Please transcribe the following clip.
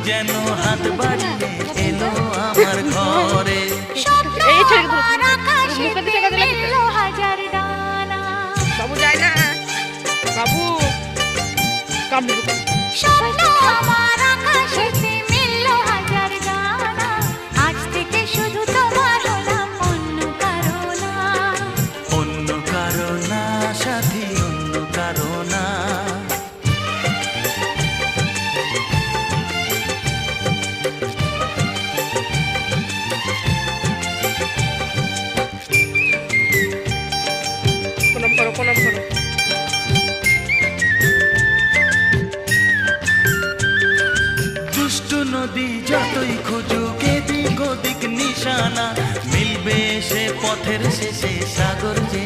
যেন হাত বাড়িয়ে এলো আমার ঘরে। বাবু যায় না, বাবু আজ থেকে শুধু তোমার হলাম, অন্য কারো না। অন্য কারো না সাথী, অন্য কারো না। প্রণাম করো, প্রণাম করো। দুষ্টু নদী যতই খুঁজুক এদিক ওদিক নিশানা, মিলবে সে পথের শেষে সাগর যে